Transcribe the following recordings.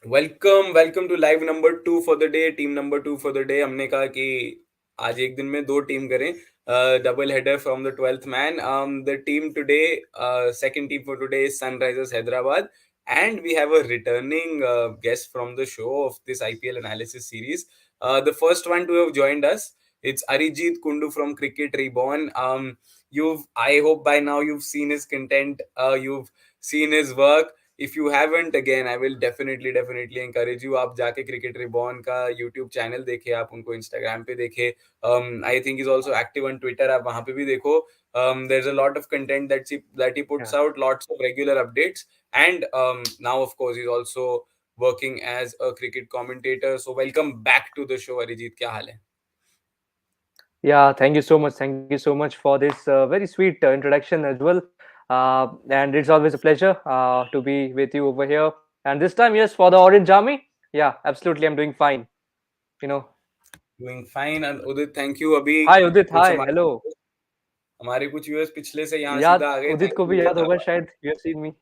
Welcome to live number 2 for the day, team number 2 for the day. हमने कहा कि आज एक दिन में दो टीम करें, double header from the twelfth man. The team today, second team for today is Sunrisers Hyderabad, and we have a returning guest from the show of this IPL analysis series. The first one to have joined us, it's Arijit Kundu from Cricket Reborn. I hope by now you've seen his content, you've seen his work. If you haven't, again, I will definitely encourage you, आप जाके cricket reborn का YouTube channel देखे, आप उनको Instagram पे देखे। आई think is also active on Twitter, आप वहां पे भी देखो। there's a lot of content that he puts Yeah. out, lots of regular updates, and now of course he's also working as a cricket commentator. So welcome back to the show, Arijit. क्या हाल है? Yeah, thank you so much. Thank you so much for this very sweet introduction as well. And it's always a pleasure to be with you over here. And this time, yes, for the Orange Army. Yeah, absolutely. I'm doing fine. You know. Doing fine, and Udit, thank you. अभी Hi, Udit. कुछ Hi. Hello. हमारे कुछ viewers पिछले से यहाँ याद सीधा आ गए, उदित थैंक को यू भी याद उदित। होगा शायद. You have seen me.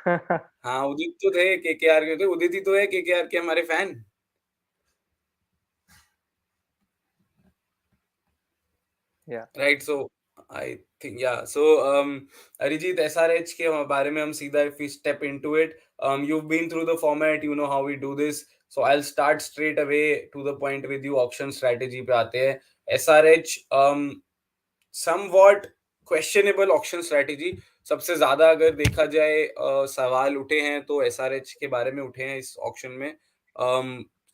हाँ, उदित तो थे, केकेआर के थे। उदित ही तो है केकेआर के हमारे fan. Yeah, right, so I think, yeah so Arijit, SRH के बारे में हम सीधा if we step into it, you've been through the format, you know how we do this, so I'll start straight away to the point with you। Option strategy पे आते हैं। SRH somewhat questionable auction strategy. सबसे ज्यादा अगर देखा जाए सवाल उठे हैं तो एसआरएच के बारे में उठे हैं इस ऑक्शन में।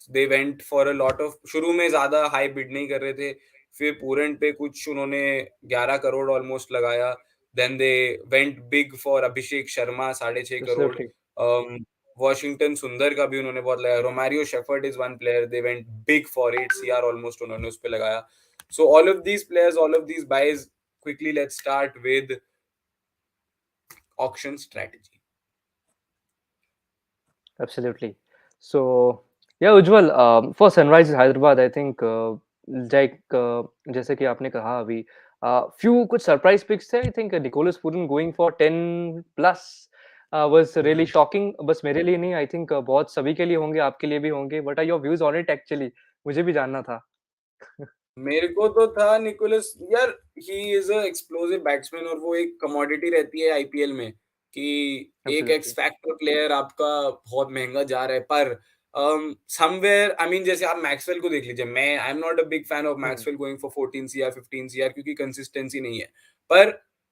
They went for a lot of, शुरू में ज्यादा हाई बिड नहीं कर रहे थे, फिर पूरन पे कुछ उन्होंने 11 करोड़ ऑलमोस्ट लगाया। Then they went big for Abhishek Sharma, 6.5 crore. absolutely. Washington Sundar का भी उन्होंने बहुत लगाया। Romario Shepherd is one player, then went big big 8 CR almost, उन्होंने उस पे लगाया। So all of these players, all of these buys, quickly let's start with auction strategy. Absolutely. So, yeah, Ujjwal, for Sunrisers Hyderabad, I think, जैसे कि आपने कहा अभी, few कुछ surprise picks थे. I think Nicholas Pooran going for 10 plus was really shocking. बस मेरे लिए नहीं, I think बहुत सभी के लिए होंगे, आपके लिए भी होंगे. What are your views on it actually? मुझे भी जानना था. मेरे को तो था निकोलस, यार, he is a explosive batsman, और वो एक कमोडिटी रहती है आईपीएल में कि एक एक्स Absolutely. फैक्टर प्लेयर आपका बहुत महंगा जा रहा है। पर समवेयर, आई मीन, जैसे आप मैक्सवेल को देख लीजिए, मैं I am not a big fan of Hmm. Maxwell going for 14 CR 15 CR, क्योंकि कंसिस्टेंसी नहीं है। पर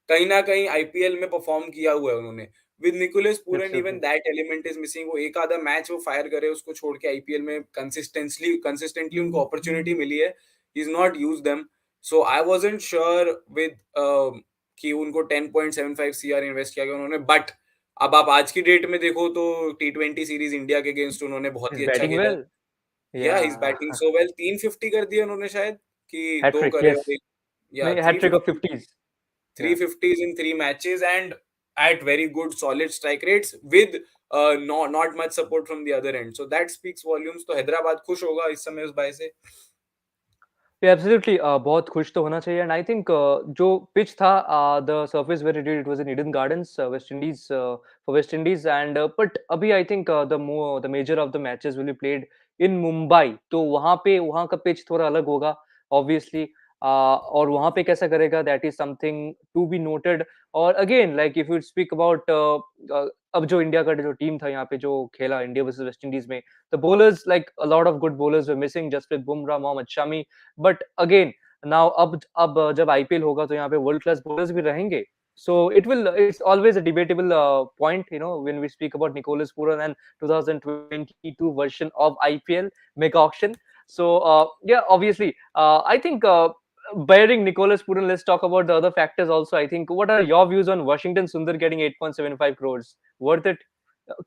कहीं ना कहीं आईपीएल में परफॉर्म किया हुआ है उन्होंने। With Nicholas Pooran, even Absolutely. That element is missing. वो एक आधा मैच वो फायर करे, उसको छोड़ के आईपीएल में कंसिस्टेंटली उनको अपॉर्चुनिटी मिली है, he's not used them. So I wasn't sure with कि उनको 10.75 CR इन्वेस्ट किया गया उन्होंने। बट अब आप आज की डेट में देखो तो T20 सीरीज इंडिया के अगेंस्ट उन्होंने बहुत He's ही अच्छा batting खेला है। well. या he is Yeah. Batting so well. 350 कर दिया उन्होंने शायद, कि Hat दो trick. करे और Yes. एक, या नहीं, hat trick of 350, 50s. Three Yeah. Fifties in 3 matches, and at very good solid strike rates with not much support from the other end, so that speaks volumes। तो हैदराबाद खुश होगा इस समय उस बाय से। एब्सोल्युटली बहुत खुश तो होना चाहिए एंड आई थिंक जो पिच था the surface where it was in Eden Gardens West Indies for West Indies and but अभी I think the major of the matches will be played in Mumbai तो वहां का पिच थोड़ा अलग होगा obviously और वहां पे कैसा करेगा that is something to be noted और again like if you speak about अब जो इंडिया का जो टीम था यहाँ पे जो खेला इंडिया वर्सेस वेस्ट इंडीज में the bowlers like a lot of good bowlers were missing Jasprit Bumrah Mohammad Shami but again now अब जब आईपीएल होगा तो यहाँ पे वर्ल्ड क्लास बॉलर्स भी रहेंगे so it's always a debatable point you know when we speak about Nicholas Pooran and 2022 version of IPL mega auction so yeah obviously I think bearing Nicholas Pooran let's talk about the other factors also I think what are your views on Washington Sundar getting 8.75 crores worth it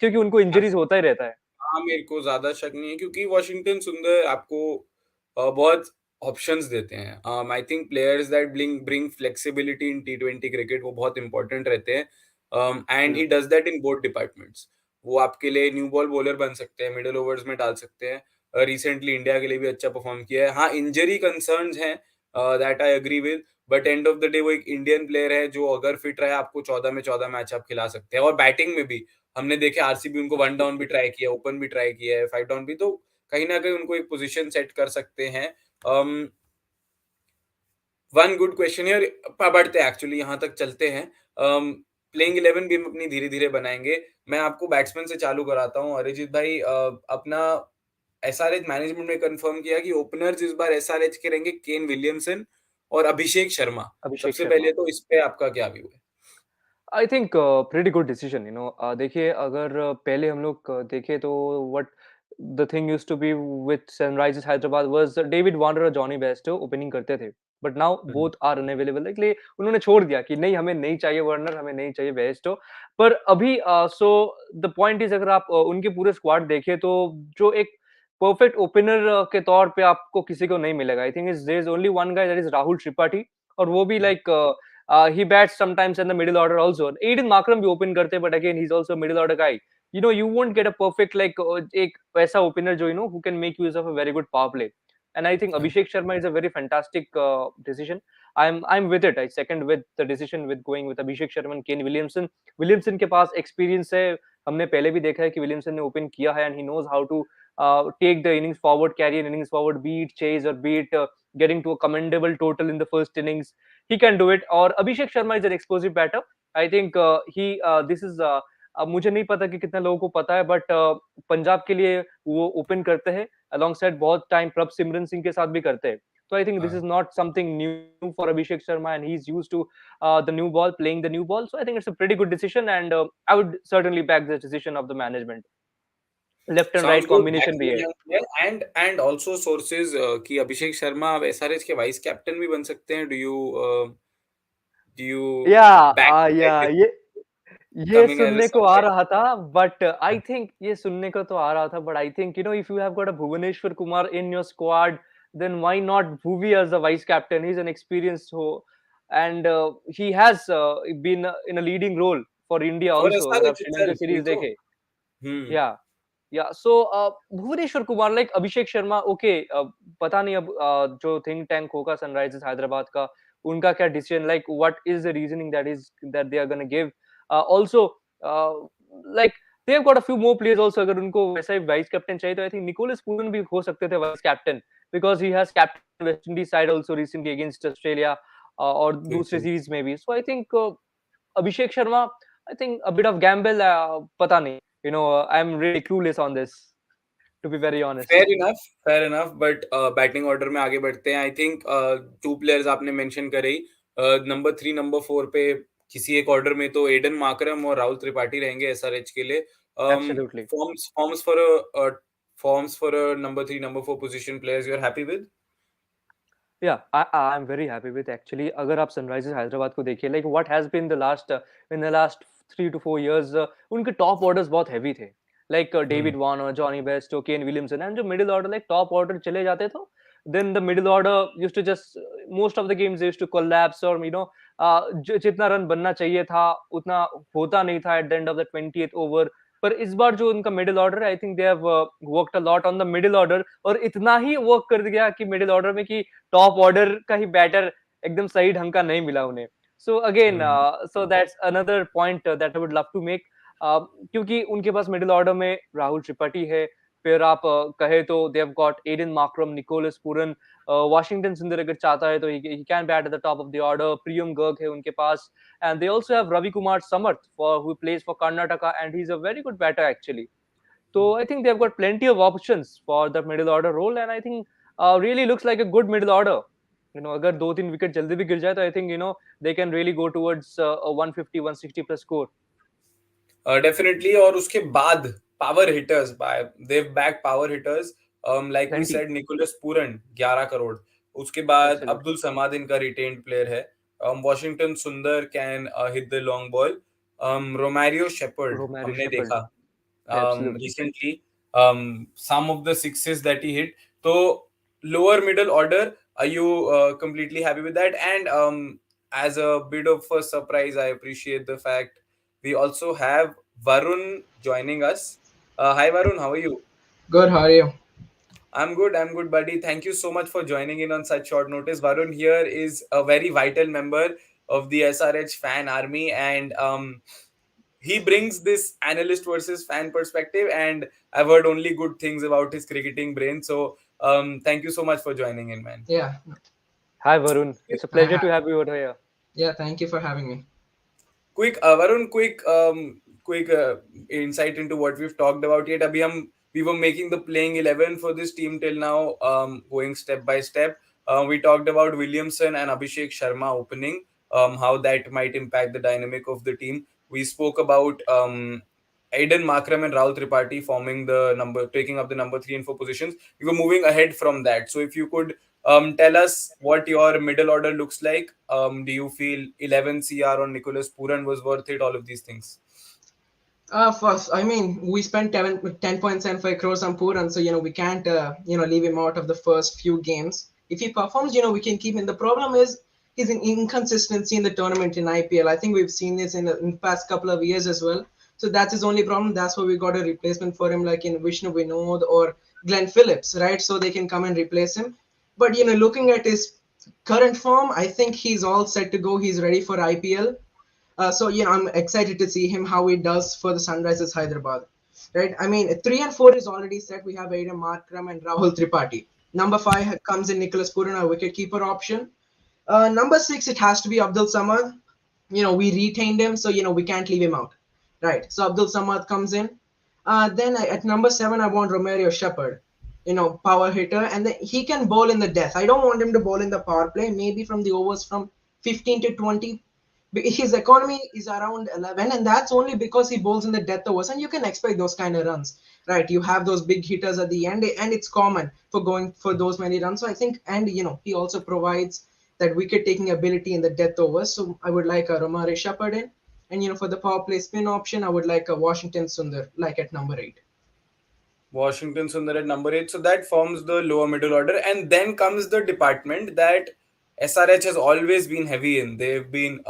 क्योंकि उनको injuries होता ही रहता है हाँ, मेरे को ज़्यादा शक नहीं है, क्योंकि वॉशिंगटन सुंदर आपको बहुत ऑप्शंस देते हैं। I think players that bring flexibility in T20 cricket वो बहुत इंपॉर्टेंट रहते हैं, and he absolutely does that in both departments. वो आपके लिए न्यू बॉल बॉलर बन सकते हैं, मिडल ओवर्स में डाल सकते हैं। रिसेंटली इंडिया के लिए भी अच्छा परफॉर्म किया है। हाँ, इंजरी कंसर्न्स हैं, that I agree with, but end of the day वो एक इंडियन प्लेयर है जो अगर फिट रहे आपको 14 में 14 मैच आप खिला सकते हैं, और बैटिंग में भी हमने देखे आरसीबी उनको वन डाउन भी ट्राई किया, ओपन भी ट्राई किया है, फाइव डाउन भी, तो कहीं ना कहीं उनको एक पोजीशन सेट कर सकते हैं। वन गुड क्वेश्चन है, बढ़ते हैं एक्चुअली, यहाँ तक चलते हैं। प्लेइंग 11 भी हम अपनी धीरे धीरे बनाएंगे। मैं आपको बैट्समैन से चालू कराता हूँ। अरिजीत भाई, अपना एसआरएच मैनेजमेंट ने कंफर्म किया कि ओपनर्स इस बार एसआरएच के रहेंगे केन विलियमसन और अभिषेक शर्मा। अभिषेक सबसे शर्मा। पहले तो इस पे आपका क्या व्यू है? I think pretty good decision, देखिए अगर पहले हम लोग देखें तो what the thing used to be with Sunrisers Hyderabad was David Warner और जॉनी बेस्टो ओपनिंग करते थे, but now hmm, both are unavailable, इसलिए उन्होंने छोड़ दिया कि नहीं, हमें नहीं चाहिए वार्नर, हमें नहीं चाहिए बेस्टो। पर अभी सो द पॉइंट इज, अगर आप उनके पूरे स्क्वाड देखें तो जो एक परफेक्ट ओपनर के तौर पे आपको किसी को नहीं मिलेगा। I think is there is only one guy, that is Rahul Tripathi, और वो भी like he bats sometimes in the middle order also. Aiden Markram भी open करते हैं, but again he's also a middle order guy. You won't get a perfect like एक वैसा opener जो who can make use of a very good power play. And I think hmm, Abhishek Sharma is a very fantastic decision. I'm with it. I second with the decision with going with Abhishek Sharma and Kane Williamson. Williamson के पास experience है, हमने पहले भी देखा है कि Williamson ने open किया है, and he knows how to take the innings forward, carry an innings forward, be it chase or be it getting to a commendable total in the first innings. He can do it. और Abhishek Sharma is an explosive batter. I think he this is अब मुझे नहीं पता कि कितने लोगों को पता है, बट पंजाब के लिए वो ओपन करते हैं अलॉन्ग साइड, बहुत टाइम प्रभ सिमरन सिंह के साथ भी करते हैं। तो आई थिंक दिस इज हाँ। Not something new for Abhishek Sharma, and he is used to the new ball, playing the new ball. So I think it's a pretty good decision, and I would certainly back this decision of the management. Left and sounds right good, combination भी actually है। Young player, and also sources कि अभिषेक शर्मा अब SRH के vice captain भी बन सकते हैं। Do you या बैक या दैट ये कमिंग एज अ सुनने को आ सरप्राइज? रहा था, बट आई थिंक ये सुनने को तो आ रहा था, but I think if you have got a Bhuvneshwar Kumar in your squad, then why not Bhuvi as the vice captain? He's an experienced and he has been in a leading role for India for also, अगर आप SRH Sri Lanka itself वही series तो। देखें। Hmm. Yeah so Bhuvneshwar Kumar, like Abhishek Sharma, okay, पता नहीं अब जो think tank होगा सनराइजर्स हैदराबाद का, उनका क्या decision, like what is the reasoning that they are gonna give. Also like they have got a few more players also, अगर उनको वैसा ही वाइस कैप्टन चाहिए तो आई थिंक निकोलस पूरन भी हो सकते थे vice captain, because he has captain West Indies side also recently against Australia, और दूसरे बिल्कुल। सीरीज में भी। So I think Abhishek Sharma, I think a bit of gamble, पता नहीं. I'm really clueless on this, to be very honest. Fair enough, fair enough, but batting order में आगे बढ़ते हैं। आई थिंक टू प्लेयर्स आपने mention करे ही। Number 3 number 4 पे किसी एक ऑर्डर में तो एडन माकरम और राहुल त्रिपाठी रहेंगे एसआरएच के लिए। Absolutely. Forms for number 3 number 4 position players you are happy with? Yeah, I'm very happy with actually. अगर आप सनराइजर्स हैदराबाद को देखिए, like what has been the last in the last 3 to 4 years, उनके top orders बहुत heavy थे, like hmm, David Warner, Jonny Bairstow, Kane Williamson, and जो middle order, like top order चले जाते थे, then the middle order used to just most of the games they used to collapse, or जितना run बनना चाहिए था उतना होता नहीं था at the end of the 20th over। पर इस बार जो उनका मिडिल ऑर्डर है, I think they have worked a lot on the middle order, और इतना ही वर्क कर दिया कि मिडिल ऑर्डर में कि टॉप ऑर्डर का ही बैटर एकदम सही ढंग का नहीं मिला उन्हें। So again, hmm. So that's another point that I would love to make, क्योंकि उनके पास मिडिल ऑर्डर में राहुल त्रिपाठी है, फिर आप कहे तो they have got Aiden Markram, Nicholas Pooran, Washington Sundar अगर चाहता है तो he can bat at the top of the order, Priyam Garg है उनके पास, and they also have Ravi Kumar Samarth who plays for Karnataka, and he's a very good batter actually. So I think they've got plenty of options for the middle order role, and I think really looks like a good middle order. अगर 2-3 wicket जल्दी भी गिर जाए तो I think they can really go towards a 150, 160 plus score. Definitely. और उसके बाद power hitters, they've back power hitters, like we Plenty, said Nicholas Pooran 11 crore. उसके बाद absolutely, अब्दुल समाद इनका रिटेन्ड प्लेयर है। Washington Sundar can hit the long ball. Romario Shepherd Romario हमने Shepherd, देखा absolutely. recently, some of the sixes that he hit. So lower middle order, are you completely happy with that? And as a bit of a surprise, I appreciate the fact we also have Varun joining us. Hi Varun, how are you? Good, how are you? I'm good, buddy. Thank you so much for joining in on such short notice. Varun here is a very vital member of the SRH fan army, and he brings this analyst versus fan perspective, and I've heard only good things about his cricketing brain. So thank you so much for joining in, man. Yeah. Hi, Varun. It's a pleasure to have you over here. Yeah, thank you for having me. Quick, Varun, quick insight into what we've talked about yet. Abhi we were making the playing 11 for this team till now, going step by step. We talked about Williamson and Abhishek Sharma opening, how that might impact the dynamic of the team. We spoke about Aiden Makram and Rahul Tripathi forming the number, taking up the number 3 and 4 positions. We were moving ahead from that. So if you could tell us what your middle order looks like. Do you feel 11 CR on Nicholas Puran was worth it? All of these things. First, I mean, we spent 10.75 crores on Puran, so we can't leave him out of the first few games. If he performs, we can keep him. The problem is his inconsistency in the tournament in IPL. I think we've seen this in the past couple of years as well. So that's his only problem. That's why we got a replacement for him, like in Vishnu Vinod or Glenn Phillips, right? So they can come and replace him. But looking at his current form, I think he's all set to go. He's ready for IPL. So I'm excited to see him how he does for the Sunrisers Hyderabad. Right? I mean, 3 and 4 is already set. We have Aiden Markram and Rahul Tripathi. Number 5 comes in Nicholas Puran, a wicketkeeper option. Number 6, it has to be Abdul Samad. We retained him, so we can't leave him out. Right. So Abdul Samad comes in. Then at number 7, I want Romero Shepherd. Power hitter, and then he can bowl in the death. I don't want him to bowl in the power play. Maybe from the overs from 15 to 20. His economy is around 11, and that's only because he bowls in the death overs, and you can expect those kind of runs, right? You have those big hitters at the end, and it's common for going for those many runs. So I think, and he also provides that wicket taking ability in the death overs. So I would like a Romare Shepherd in, and for the power play spin option, I would like a Washington Sundar, like at number 8. Washington Sundar at number 8. So that forms the lower middle order. And then comes the department that SRH has always been heavy in. They've been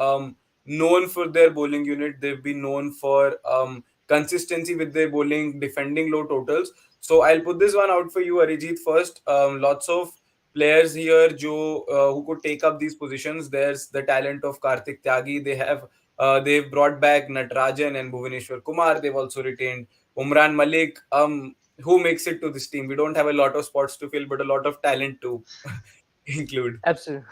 known for their bowling unit. They've been known for consistency with their bowling, defending low totals. So I'll put this one out for you, Arijit, first. Lots of players here who could take up these positions. There's the talent of Karthik Tyagi. They've brought back Natarajan and Bhuvaneshwar Kumar. They've also retained Umran Malik. Who makes it to this team? We don't have a lot of spots to fill, but a lot of talent to include. Absolutely,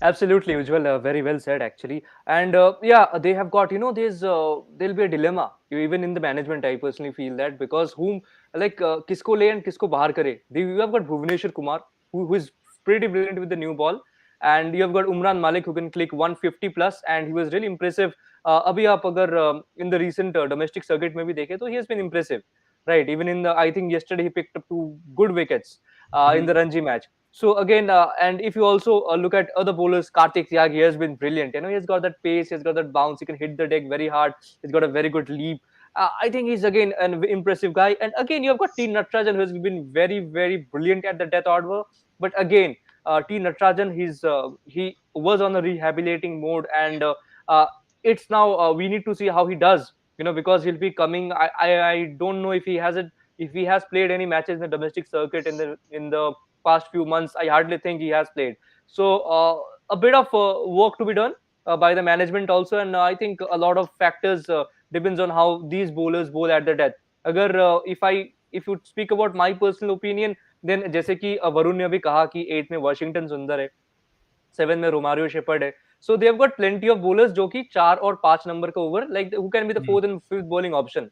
absolutely, Ujjwal. Very well said, actually. And yeah, they have got, there'll be a dilemma even in the management. I personally feel that because whom like kisko le and kisko bahar kare. You have got Bhuvaneshwar Kumar, who is pretty brilliant with the new ball, and you have got Umran Malik who can click 150 plus, and he was really impressive. अभी आप अगर in the recent domestic circuit में भी देखें तो he has been impressive, right? Even in the, I think yesterday he picked up 2 good wickets in the Ranji match. So again, and if you also look at other bowlers, Karthik Tyagi has been brilliant. He's got that pace, he's got that bounce, he can hit the deck very hard. He's got a very good leap. I think he's again an impressive guy. And again, you have got T Natarajan, who has been very, very brilliant at the death order. But again, T Natarajan, he was on a rehabilitating mode, and uh, it's now we need to see how he does. Because he'll be coming. I don't know if he has it. If he has played any matches in the domestic circuit in the past few months. I hardly think he has played. So a bit of work to be done by the management also, and I think a lot of factors depends on how these bowlers bowl at the death. अगर if you speak about my personal opinion, then जैसे कि वरुण ने अभी कहा कि 8 में Washington सुंदर है, 7 में रोमारियो शेपर्ड है. So they have got plenty of bowlers जो कि 4 और 5 नंबर का over, like who can be the fourth and fifth bowling option.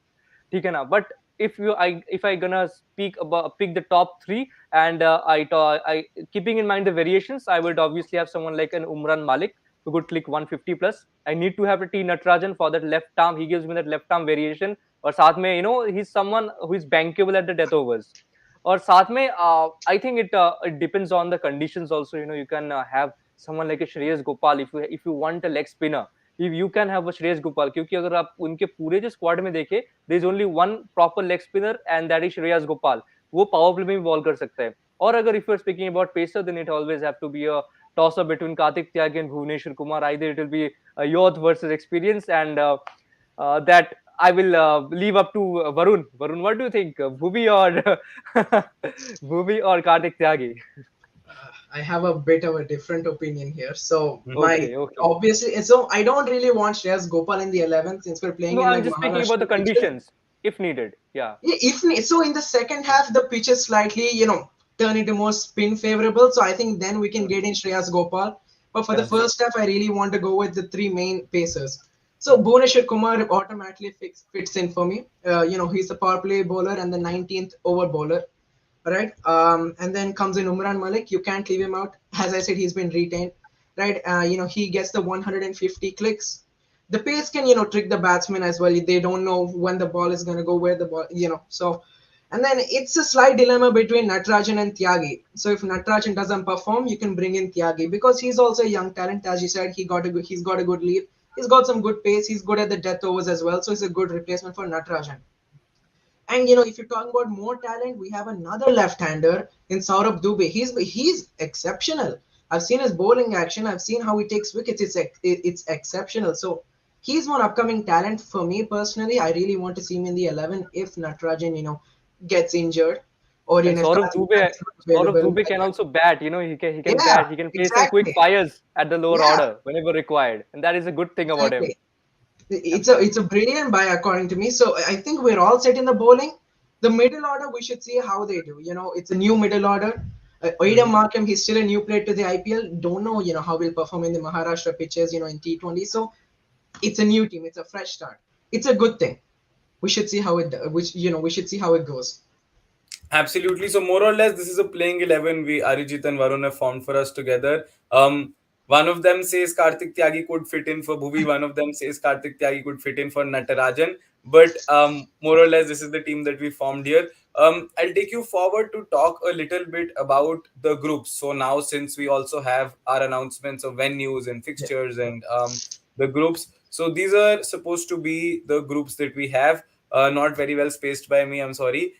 ठीक है ना? But if I gonna pick the top 3, and I keeping in mind the variations, I would obviously have someone like an Umran Malik who could click 150 plus. I need to have a T Natarajan for that left arm. He gives me that left arm variation. और साथ में he's someone who is bankable at the death overs. और साथ में I think it depends on the conditions also. You can have someone like a Shreyas Gopal if you want a leg spinner. If you can have a Shreyas Gopal, क्योंकि अगर आप उनके पूरे जो squad में देखें, there is only one proper leg spinner and that is Shreyas Gopal. वो power play में भी बॉल कर सकता है. और अगर if you are speaking about pacer, then it always have to be a toss up between Karthik Tyagi and Bhuvaneshwar Kumar. Either it will be a youth versus experience, and that I will leave up to Varun. Varun, what do you think? Bhuvi or Bhuvi or Karthik Tyagi? I have a bit of a different opinion here. So my Okay, okay. obviously, so I don't really want Shreyas Gopal in the 11th since we're playing No, in I'm like just speaking about the Maharashtra pitches. conditions, if needed. Yeah. Yeah, if so, in the second half, the pitches slightly, turn into more spin favorable. So I think then we can Mm, get in Shreyas Gopal. But for the mm, first half, I really want to go with the three main pacers. So mm. Bhuvneshwar Kumar automatically fits in for me. He's the power play bowler and the 19th over bowler, right? And then comes in Umran Malik. You can't leave him out. As I said, he's been retained, right? He gets the 150 clicks. The pace can, trick the batsman as well. They don't know when the ball is going to go, where the ball, So, and then it's a slight dilemma between Natarajan and Tyagi. So if Natarajan doesn't perform, you can bring in Tyagi because he's also a young talent. As you said, he's got a good lead. He's got some good pace. He's good at the death overs as well. So he's a good replacement for Natarajan. And if you're talking about more talent, we have another left-hander in Saurabh Dubey. He's exceptional. I've seen his bowling action. I've seen how he takes wickets. It's exceptional. So he's one upcoming talent for me personally. I really want to see him in the 11 if Natarajan, gets injured or And if Saurav Tajiman Dubey, is not Saurav available. Dubey can also bat. He can Yeah, bat. He can play some quick exactly. fires at the lower Yeah, order whenever required, and that is a good thing about him. exactly. It's a Absolutely. brilliant buy according to me. So I think we're all set in the bowling. The middle order, we should see how they do. It's a new middle order. Aida Hmm. Markham, he's still a new player to the IPL. Don't know, how he'll perform in the Maharashtra pitches, in T20. So it's a new team. It's a fresh start. It's a good thing. We should see how we should see how it goes. Absolutely. So more or less, this is a playing 11 we Arijit and Varun have found for us together. One of them says Karthik Tyagi could fit in for Bhuvi. One of them says Karthik Tyagi could fit in for Natarajan. But more or less, this is the team that we formed here. I'll take you forward to talk a little bit about the groups. So now, since we also have our announcements of venues and Yeah, fixtures and the groups, so these are supposed to be the groups that we have. Not very well spaced by me. I'm sorry.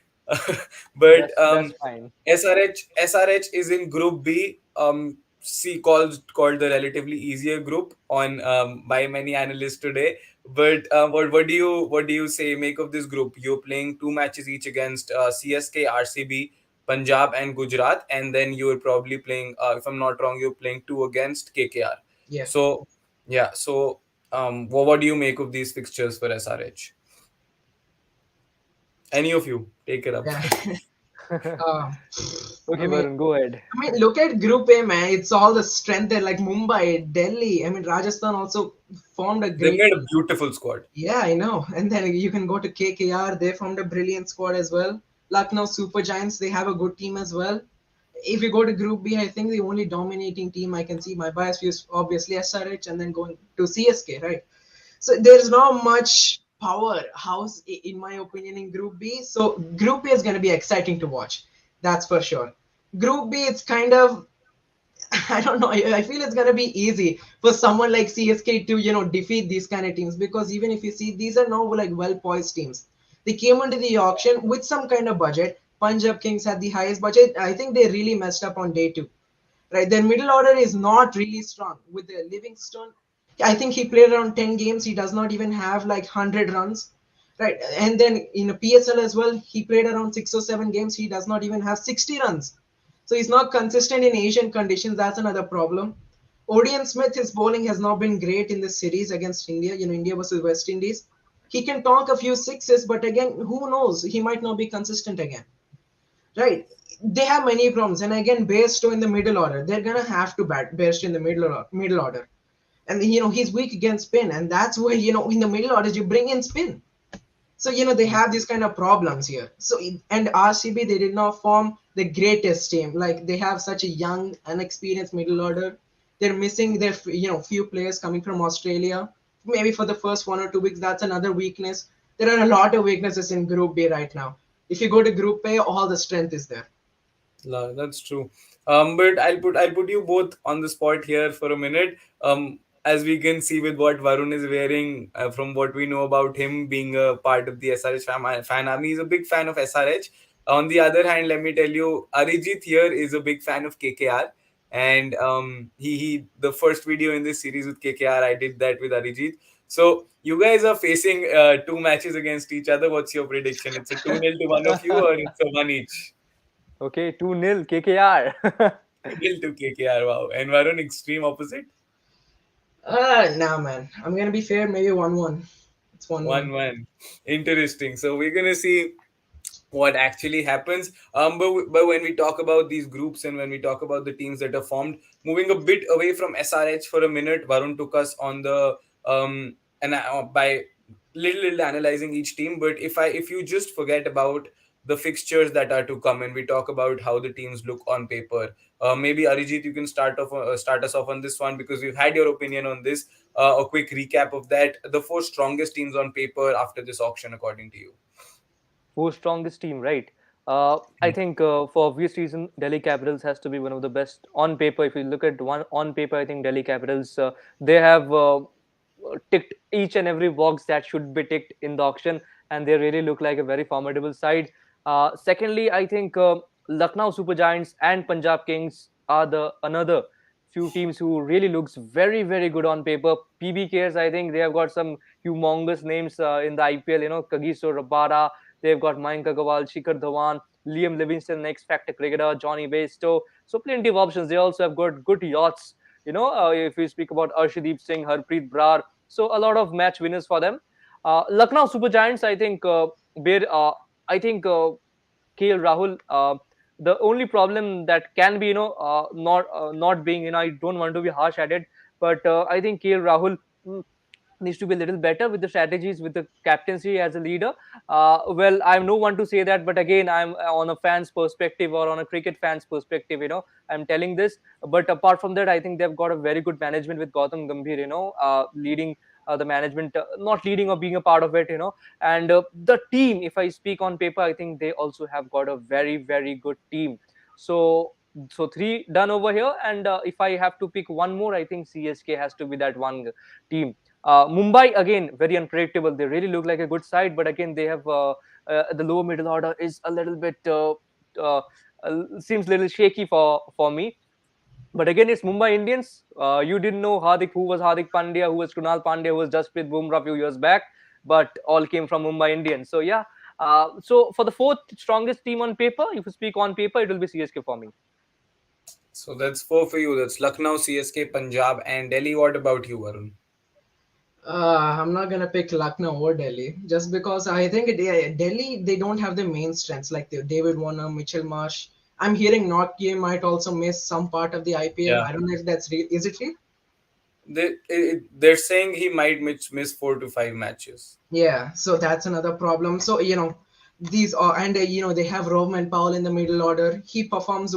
But That's fine. SRH is in Group B. C called the relatively easier group on by many analysts today. But what do you say? Make of this group. You're playing two matches each against CSK, RCB, Punjab, and Gujarat, and then you're probably playing. If I'm not wrong, you're playing two against KKR. yeah, So yeah. So what do you make of these fixtures for SRH? Any of you take it up. yeah. Uh, I Okay, mean, Varun, go ahead. look at Group A, man. It's all the strength there, like Mumbai, Delhi. Rajasthan also formed a They great made a team. beautiful squad. Yeah, I know. And then you can go to KKR. They formed a brilliant squad as well. Lucknow Super Giants, they have a good team as well. If you go to Group B, I think the only dominating team I can see, my bias view is obviously SRH and then going to CSK, right? So there's not much powerhouse, in my opinion, in Group B. So Group B is going to be exciting to watch. That's for sure. Group B, it's kind of I don't know. I feel it's gonna be easy for someone like CSK to defeat these kind of teams because even if you see these are now like well poised teams. They came into the auction with some kind of budget. Punjab Kings had the highest budget. I think they really messed up on day two. Right, their middle order is not really strong with the Livingstone. I think he played around 10 games. He does not even have like 100 runs. Right, and then in a PSL as well, he played around 6 or 7 games. He does not even have 60 runs. So he's not consistent in Asian conditions. That's another problem. Odion Smith, his bowling has not been great in this series against India, India versus West Indies. He can talk a few sixes, but again, who knows? He might not be consistent again. Right. They have many problems. And again, Bairstow in the middle order. They're gonna have to bat Bairstow in the middle order. And he's weak against spin. And that's where, in the middle orders you bring in spin. So they have these kind of problems here. So and RCB, they did not form the greatest team. Like they have such a young, unexperienced middle order. They're missing their few players coming from Australia. Maybe for the first 1 or 2 weeks, that's another weakness. There are a lot of weaknesses in Group B right now. If you go to Group A, all the strength is there. That's true. But I'll put you both on the spot here for a minute. As we can see with what Varun is wearing, from what we know about him being a part of the SRH fan army, he's a big fan of SRH. On the other hand, let me tell you, Arijit here is a big fan of KKR, and he the first video in this series with KKR, I did that with Arijit. So you guys are facing two matches against each other. What's your prediction? It's a 2-0 to one of you, or it's a one each? Okay, 2-0 KKR. Single to KKR. Wow. And Varun, extreme opposite. Nah, man. I'm gonna be fair. Maybe 1-1. It's 1-1. 1-1. Interesting. So we're gonna see what actually happens. But when we talk about these groups and when we talk about the teams that are formed, moving a bit away from SRH for a minute, Varun took us on the and by little analyzing each team. But if you just forget about the fixtures that are to come and we talk about how the teams look on paper, maybe Arijit, you can start us off on this one because we've had your opinion on this. A quick recap of that: the four strongest teams on paper after this auction, according to you. Four strongest team, right? I think for obvious reason, Delhi Capitals has to be one of the best on paper. If you look at one on paper, I think Delhi Capitals they have ticked each and every box that should be ticked in the auction, and they really look like a very formidable side. Secondly, I think Lucknow Super Giants and Punjab Kings are the another few teams who really looks very good on paper. PBKs, I think they have got some humongous names in the IPL. You know, Kagiso Rabada. They've got Mayank Agarwal, Shikhar Dhawan, Liam Livingston, X Factor cricketer, Johnny Bairstow. So plenty of options. They also have got good yachts. You know, if we speak about Arshdeep Singh, Harpreet Brar, so a lot of match winners for them. Lucknow Super Giants, I think, where I think KL Rahul. The only problem that can be, not being, I don't want to be harsh at it, but I think KL Rahul needs to be a little better with the strategies, with the captaincy as a leader. Well, I'm no one to say that, but again, I'm on a fan's perspective or on a cricket fan's perspective. I'm telling this. But apart from that, I think they've got a very good management with Gautam Gambhir. Leading the management, not leading or being a part of it. And the team, if I speak on paper, I think they also have got a very good team. So three done over here, and if I have to pick one more, I think CSK has to be that one team. Mumbai again very unpredictable. They really look like a good side, but again they have the lower middle order is a little bit uh, seems a little shaky for me. But again, it's Mumbai Indians. You didn't know who was Hardik Pandya, who was Krunal Pandya, who was Jasprit Bumrah a few years back, but all came from Mumbai Indians. So yeah. So for the fourth strongest team on paper, if you speak on paper, it will be CSK for me. So that's four for you. That's Lucknow, CSK, Punjab, and Delhi. What about you, Varun? I'm not gonna pick Lucknow or Delhi just because I think Delhi they don't have the main strengths like David Warner, Mitchell Marsh. I'm hearing Nortje might also miss some part of the IPL. Yeah, I don't know if that's real. Is it real? they're saying he might miss 4 to 5 matches. Yeah, so that's another problem. So, these are, and they have Roman Powell in the middle order. He performs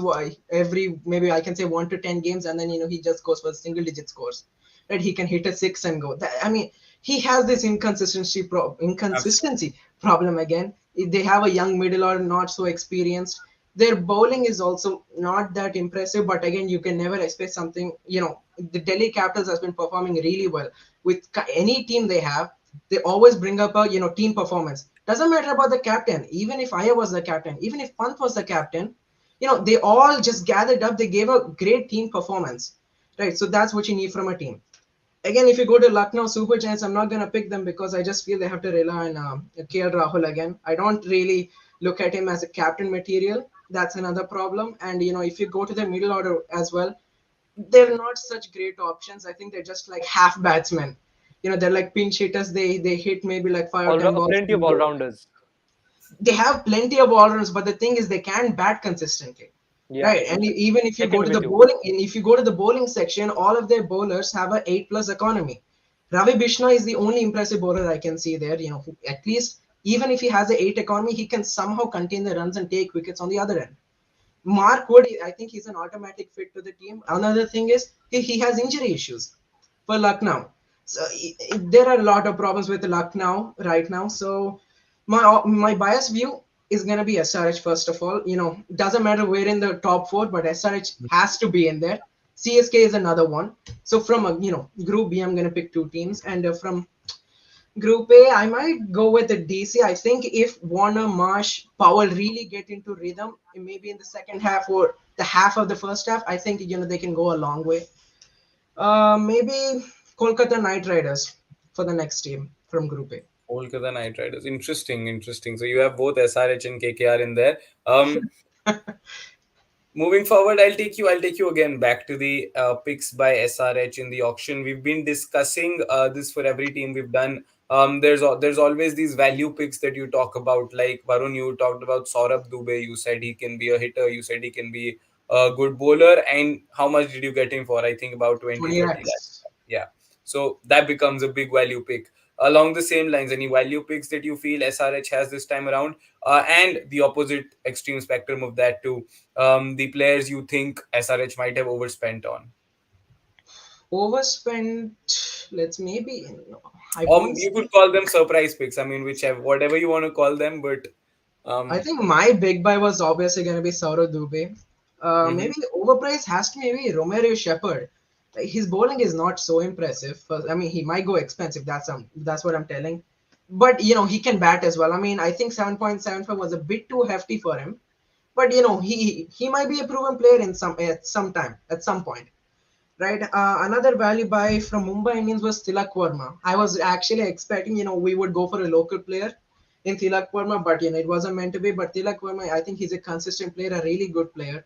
every, maybe I can say 1 to 10 games, and then, he just goes for single digit scores. Right? He can hit a six and go. I mean, he has this Absolutely. inconsistency problem again. They have a young middle order, not so experienced. Their bowling is also not that impressive, but again, you can never expect something. The Delhi Capitals has been performing really well with any team they have. They always bring up a team performance. Doesn't matter about the captain. Even if I was the captain, even if Pant was the captain, they all just gathered up. They gave a great team performance, right? So that's what you need from a team. Again, if you go to Lucknow Super Giants, I'm not going to pick them because I just feel they have to rely on KL Rahul again. I don't really look at him as a captain material. That's another problem. And, if you go to the middle order as well, they're not such great options. I think they're just like half batsmen. They're like pinch hitters. They hit maybe like 5 or 10 balls Plenty of and all go. rounders. They have plenty of all runs, but the thing is they can't bat consistently. Yeah, Right, and even if you go second to the with you. bowling, and if you go to the bowling section, all of their bowlers have a 8+ economy. Ravi Bishna is the only impressive bowler I can see there. Who, at least even if he has a 8 economy, he can somehow contain the runs and take wickets on the other end. Mark Wood, I think he's an automatic fit to the team. Another thing is he has injury issues for Lucknow. So there are a lot of problems with Lucknow right now. So my biased view is gonna be SRH first of all. Doesn't matter where in the top four, but SRH has to be in there. CSK is another one. So from a Group B, I'm gonna pick two teams, and from Group A, I might go with the DC. I think if Warner, Marsh, Powell really get into rhythm, maybe in the second half or the half of the first half, I think they can go a long way. Maybe Kolkata Knight Riders for the next team from Group A. Kolkata Knight Riders. Interesting, interesting. So you have both SRH and KKR in there. Um, Moving forward, I'll take you again back to the picks by SRH in the auction. We've been discussing this for every team we've done. There's always these value picks that you talk about. Like Varun, you talked about Saurabh Dubey. You said he can be a hitter. You said he can be a good bowler. And how much did you get him for? I think about 20, 20 30 lakhs. lakhs. Yeah. So that becomes a big value pick. Along the same lines, any value picks that you feel SRH has this time around, and the opposite extreme spectrum of that too, the players you think SRH might have overspent on? Overspent. Let's maybe. No, I won't You could say. call them surprise picks. I mean, whichever, whatever you want to call them, but I um, think my big buy was obviously going to be Saurav Dubey. mhm. Maybe overpriced has to maybe Romero Shepherd. Like, his bowling is not so impressive. I mean, he might go expensive. That's what I'm telling. But he can bat as well. I mean, I think 7.75 was a bit too hefty for him. But he might be a proven player in some point. Right. Another value buy from Mumbai Indians was Tilak Verma. I was actually expecting, we would go for a local player in Tilak Verma, but it wasn't meant to be. But Tilak Verma, I think he's a consistent player, a really good player.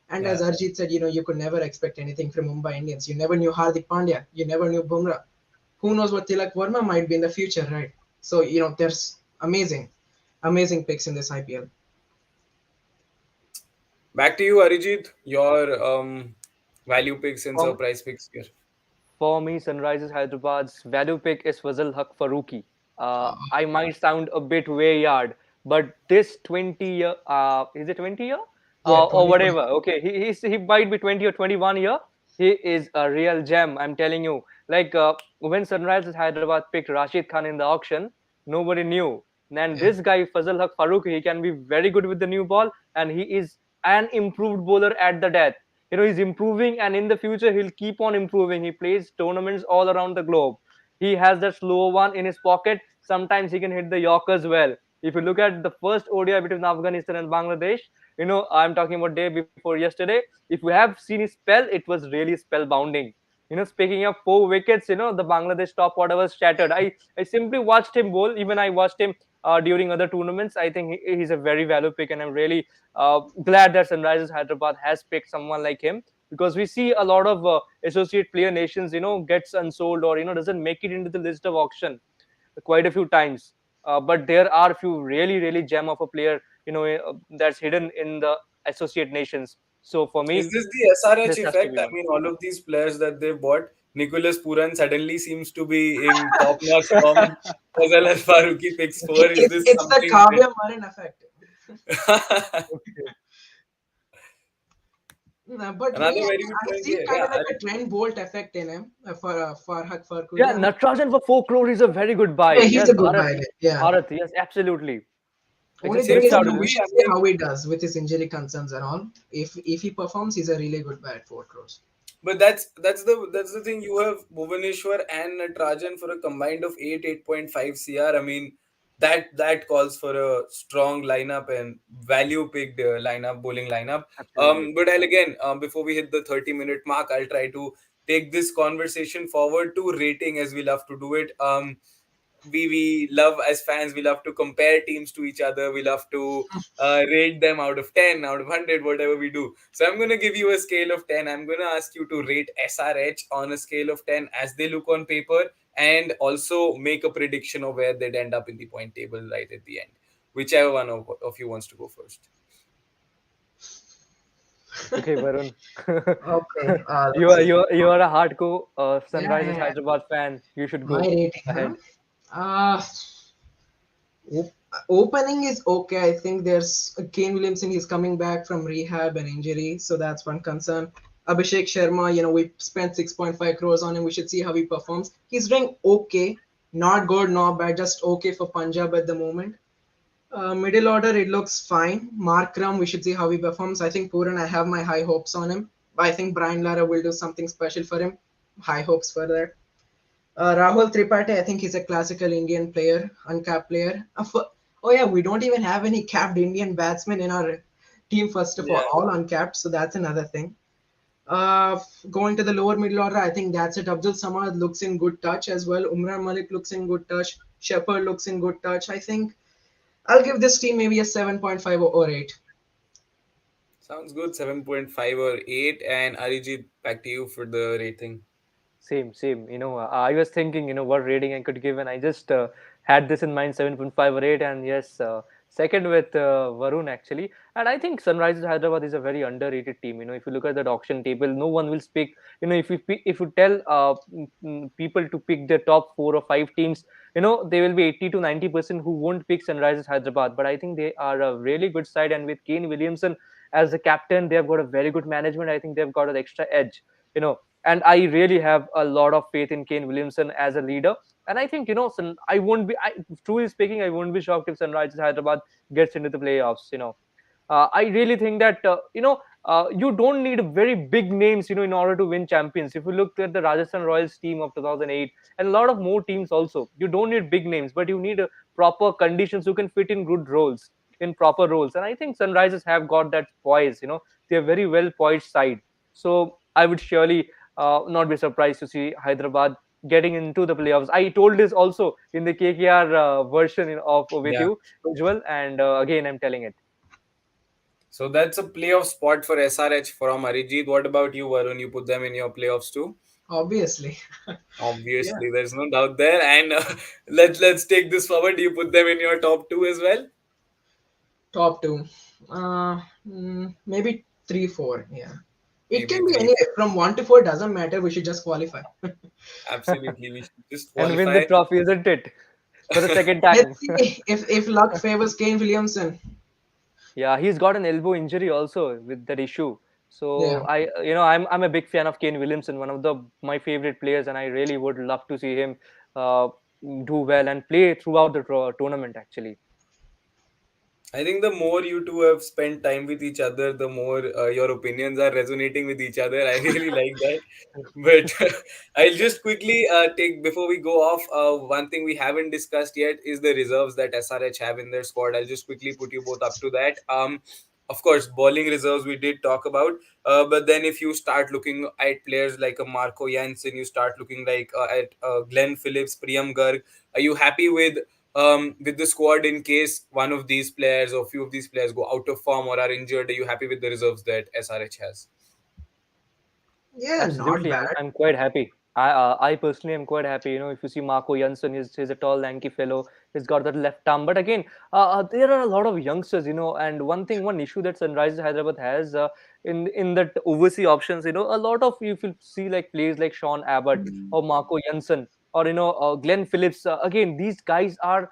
And as Yeah. Arjit said, you could never expect anything from Mumbai Indians. You never knew Hardik Pandya, you never knew Bumrah. Who knows what Tilak Verma might be in the future, right? So there's amazing picks in this IPL. Back to you, Arijit. Your value picks and For, surprise picks here. for me, Sunrisers Hyderabad's value pick is Fazal Haq Faruqi. I might sound a bit weird, but this 20 year, is it 20 year? Yeah, Or 2020. whatever. Okay, he might be 20 or 21 year. He is a real gem. I'm telling you. Like when Sunrisers Hyderabad picked Rashid Khan in the auction, nobody knew. And Yeah. this guy Fazal Haq Faruqi, he can be very good with the new ball, and he is an improved bowler at the death. He's improving, and in the future he'll keep on improving. He plays tournaments all around the globe. He has that slow one in his pocket. Sometimes he can hit the yorkers well. If you look at the first ODI between Afghanistan and Bangladesh, I'm talking about day before yesterday. If you have seen his spell, it was really spellbounding. Speaking of 4 wickets, the Bangladesh top order was shattered. I simply watched him bowl. Even I watched him during other tournaments. I think he's a very value pick, and I'm really glad that Sunrisers Hyderabad has picked someone like him, because we see a lot of associate player nations, gets unsold, or doesn't make it into the list of auction quite a few times. But there are a few really really gem of a player, that's hidden in the associate nations. So for Is me, this the SRH this has to effect? be I one. mean, all of these players that they bought, Nicholas Puran suddenly seems to be in top notch form. Fazal Al Faruqi picks four. Is It's this it's the something Kavya Marin effect. that Okay. No, but another me, very good I point see here? kind Yeah, of like a Trent Bolt effect in him for Haq Yeah, Farkuki. I mean, Natrajan for 4 crore is a very good buy. yeah, he's Yes, a good Bharat. buy. Yeah. Bharat, yes, absolutely. I Only just thing same missed is, for out we on it. Dubey. should I see mean, how he does with his injury concerns and all. If he performs, he's a really good buy at 4 crores. but that's the thing. You have Bhuvaneshwar and Natarajan for a combined of 8.5 CR. I mean, that calls for a strong lineup and value picked lineup, bowling lineup. Absolutely. But I'll again, before we hit the 30-minute mark, I'll try to take this conversation forward to rating as we love to do it. We love, as fans, we love to compare teams to each other. We love to rate them out of 10, out of 100, whatever we do. So I'm going to give you a scale of 10. I'm going to ask you to rate SRH on a scale of 10 as they look on paper, and also make a prediction of where they'd end up in the point table right at the end. Whichever one of you wants to go first. Okay, Varun. Okay, you let's are see. you are you are a hardcore Yeah, yeah, Sunrisers yeah. Hyderabad fan. You should My go rating, huh? ahead. Uh, Opening is okay. I think there's Kane Williamson. He's coming back from rehab and injury, so that's one concern. Abhishek Sharma, we spent 6.5 crores on him. We should see how he performs. He's doing okay, not good, not bad, just okay for Punjab at the moment. Middle order, it looks fine. Markram, we should see how he performs. I think Puran, I have my high hopes on him. I think Brian Lara will do something special for him. High hopes for that. Rahul Tripathi, I think he's a classical Indian player, uncapped player. Oh yeah, we don't even have any capped Indian batsmen in our team. First of Yeah. all uncapped, so that's another thing. Going to the lower middle order, I think that's it. Abdul Samad looks in good touch as well. Umran Malik looks in good touch. Shepherd looks in good touch. I think I'll give this team maybe a 7.5 or 8. Sounds good. 7.5 or 8. And Arijit, back to you for the rating. Same, same. I was thinking, what rating I could give, and I just had this in mind, 7.5 or 8, and yes, second with Varun actually. And I think Sunrisers Hyderabad is a very underrated team. If you look at that auction table, no one will speak. If you tell people to pick the top 4 or 5 teams, they will be 80 to 90% who won't pick Sunrisers Hyderabad. But I think they are a really good side, and with Kane Williamson as the captain, they have got a very good management. I think they've got an extra edge. And I really have a lot of faith in Kane Williamson as a leader. And I think I won't be. Truly speaking, I won't be shocked if Sunrisers Hyderabad gets into the playoffs. I really think that you don't need very big names, in order to win champions. If you look at the Rajasthan Royals team of 2008 and a lot of more teams also, you don't need big names, but you need proper conditions who can fit in good roles, in proper roles. And I think Sunrisers have got that poise. They're very well poised side. So I would surely not be surprised to see Hyderabad getting into the playoffs. I told this also in the KKR version of with Yeah. you, Ujjwal, and again I'm telling it. So that's a playoff spot for SRH from Arijit. What about you, Varun? You put them in your playoffs too? Obviously. Yeah, Obviously, there's no doubt there. And let's take this forward. You put them in your top two as well. top two. Maybe 3, 4. Yeah, it Maybe can be three. anywhere from 1 to 4. Doesn't matter. We should just qualify. Absolutely, we should just And win the qualify. trophy, isn't it? For the second time. Let's see if luck favors Kane Williamson. Yeah, he's got an elbow injury also with that issue. So Yeah. I'm a big fan of Kane Williamson, one of the my favorite players, and I really would love to see him uh, do well and play throughout the tournament. Actually, I think the more you two have spent time with each other, the more your opinions are resonating with each other. I really like that. But I'll just quickly take before we go off. One thing we haven't discussed yet is the reserves that SRH have in their squad. I'll just quickly put you both up to that. Of course, bowling reserves we did talk about. But then if you start looking at players like a Marco Jansen, you start looking like at Glenn Phillips, Priyam Garg. Are you happy with the squad in case one of these players or few of these players go out of form or are injured? Are you happy with the reserves that SRH has? Yeah, not absolutely, bad. I'm quite happy. I personally am quite happy. If you see Marco Janssen, he's a tall, lanky fellow. He's got that left arm. But again, there are a lot of youngsters. And one issue that Sunrisers Hyderabad has in that overseas options. A lot of you will see like players like Sean Abbott or Marco Janssen or Glenn Phillips. Again, these guys are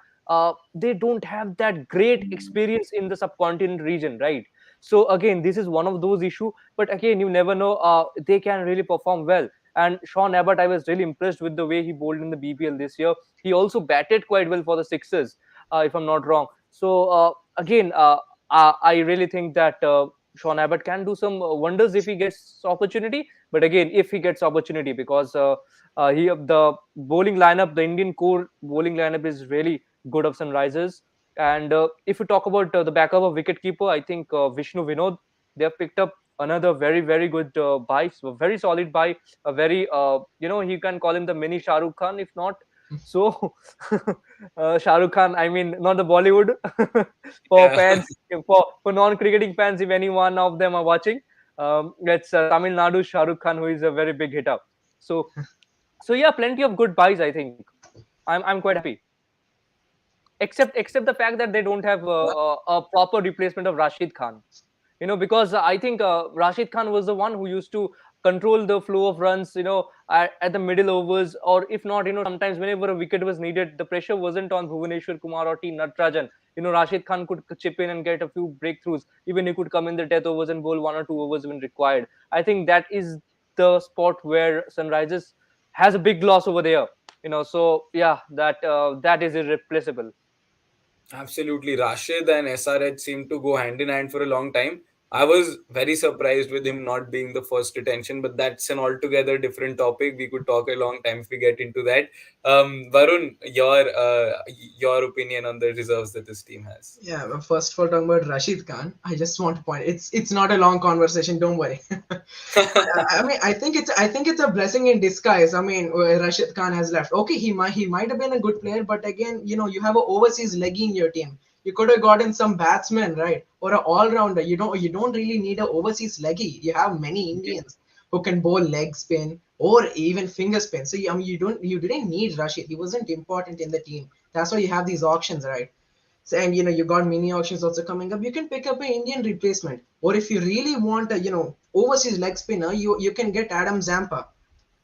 they don't have that great experience in the subcontinent region, right? So again, this is one of those issue. But again, you never know. They can really perform well. And Sean Abbott, I was really impressed with the way he bowled in the BPL this year. He also batted quite well for the Sixers, if I'm not wrong. So again, I really think that Sean Abbott can do some wonders if he gets opportunity. But again, if he gets opportunity, because the bowling lineup, the Indian core bowling lineup is really good of Sunrisers. And if you talk about the backup of wicketkeeper, I think Vishnu Vinod, they have picked up another very very good buy, so very solid buy, a very you can call him the mini Shah Rukh Khan, if not. So Shah Rukh Khan, I mean, not the Bollywood. For Yeah. fans, for non-cricketing fans, if any one of them are watching, it's Tamil Nadu Shah Rukh Khan, who is a very big hitter. So yeah, plenty of good buys. I think I'm quite happy, except the fact that they don't have a proper replacement of Rashid Khan. Because I think Rashid Khan was the one who used to control the flow of runs, at the middle overs, or if not, sometimes whenever a wicket was needed, the pressure wasn't on Bhuvaneshwar Kumar or T. Natarajan. Rashid Khan could chip in and get a few breakthroughs. Even he could come in the death overs and bowl 1 or 2 overs when required. I think that is the spot where Sunrisers has a big loss over there. So yeah, that is irreplaceable. Absolutely. Rashid and SRH seemed to go hand in hand for a long time. I was very surprised with him not being the first attention, but that's an altogether different topic. We could talk a long time if we get into that. Varun, your opinion on the reserves that this team has? Yeah, well, first of all, talking about Rashid Khan, I just want to point. It's not a long conversation. Don't worry. I mean, I think it's a blessing in disguise. I mean, Rashid Khan has left. Okay, he might have been a good player, but again, you have an overseas leggy in your team. You could have gotten some batsman, right, or an all-rounder. You don't really need an overseas leggy. You have many Indians who can bowl leg spin or even finger spin. So I mean, you didn't need Rashid. He wasn't important in the team. That's why you have these auctions, right? So, and you got mini auctions also coming up. You can pick up an Indian replacement, or if you really want a overseas leg spinner, you can get Adam Zampa.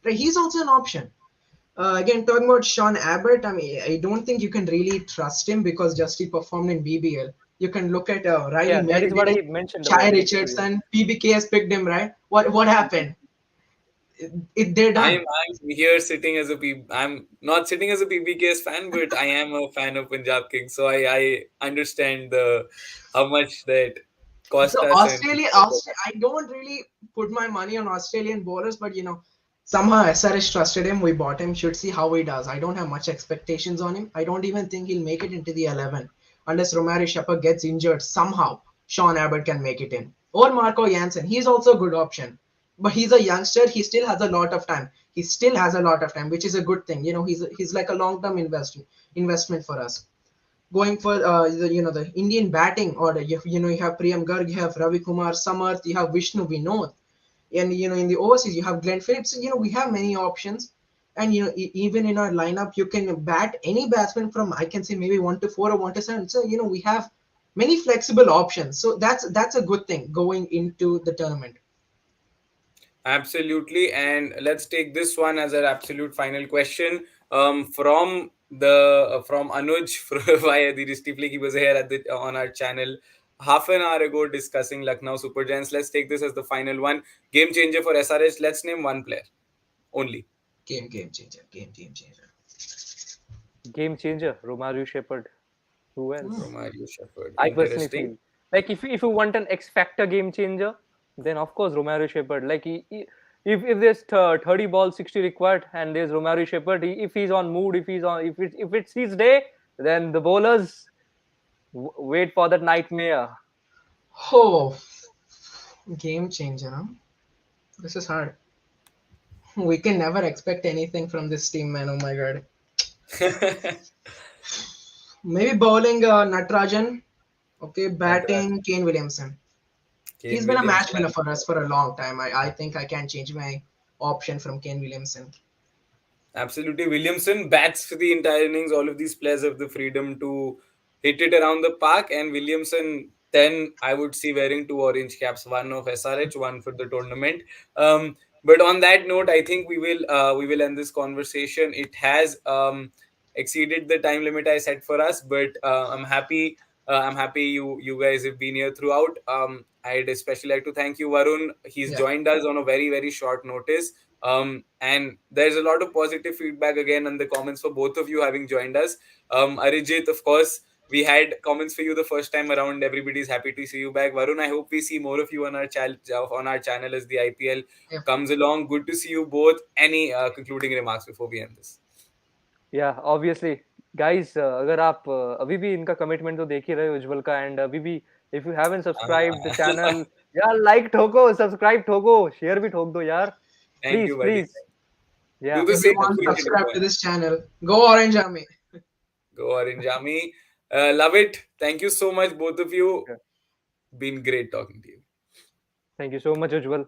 Right, he's also an option. Again, talking about Sean Abbott, I mean, I don't think you can really trust him because just he performed in BBL. You can look at Riley Yeah, that is what Meredith, I mentioned Chai about basically. Richardson, PBK has picked him, right? What happened? They're done. I'm here sitting as a I'm not sitting as a PBK's fan, but I am a fan of Punjab Kings, so I understand the how much that So cost us and I don't really put my money on Australian bowlers, but somehow SRH trusted him. We bought him. Should see how he does. I don't have much expectations on him. I don't even think he'll make it into the 11 unless Romari Shepherd gets injured somehow. Sean Abbott can make it in, or Marco Jansen. He's also a good option, but he's a youngster. He still has a lot of time. He still has a lot of time, which is a good thing. He's like a long-term investment for us going for the Indian batting order. You have Priyam Garg, you have Ravi Kumar Samarth, you have Vishnu Vinod, and in the overseas you have Glenn Phillips. So, we have many options, and even in our lineup you can bat any batsman from, I can say, maybe 1 to 4 or 1 to 7. So we have many flexible options. So that's a good thing going into the tournament. absolutely. And let's take this one as an absolute final question from Anuj via the Ristiflick. He was here on our channel half an hour ago discussing Lucknow Super Giants. Let's take this as the final one. Game changer for SRH. Let's name one player only. Game changer, game changer. Game changer, Romario Shepherd. Who else? Romario Shepherd. I personally Interesting. feel like if you want an X factor game changer, then of course Romario Shepherd. Like if there's 30 balls 60 required and there's Romario Shepherd, if he's on mood, if it's his day, then the bowlers wait for that nightmare. Oh, game changer, huh? This is hard. We can never expect anything from this team, man. Oh my god. Maybe bowling Natrajan. Okay, Natarajan, batting Kane Williamson. He's Kane been a match winner Williamson. for us for a long time. I think I can change my option from Kane Williamson. Absolutely. Williamson bats for the entire innings. All of these players have the freedom to hit it around the park. And Williamson, then I would see wearing two orange caps, one of SRH, one for the tournament. But on that note, I think we will end this conversation. It has exceeded the time limit I set for us, but I'm happy. I'm happy you guys have been here throughout. I'd especially like to thank you, Varun. He's Yeah. joined us on a very, very short notice. And there's a lot of positive feedback again in the comments for both of you having joined us. Arijit, of course, we had comments for you the first time around. Everybody's happy to see you back. Varun, I hope we see more of you on our channel as the IPL Yeah. comes along. Good to see you both. Any concluding remarks before we end this? Yeah, obviously, guys. अगर आप अभी भी इनका commitment तो देख ही रहे हो उज्जवल का एंड अभी भी if you haven't subscribed the channel, यार लाइक ठोको, सब्सक्राइब ठोको, शेयर भी ठोक दो यार, Thank please you, buddy. Please. Do Yeah, the same Everyone for Cricket subscribe to Reborn. this channel. Go Orange Army. Go Orange Army. Love it. Thank you so much, both of you. yeah. Been great talking to you. Thank you so much, Ujjwal.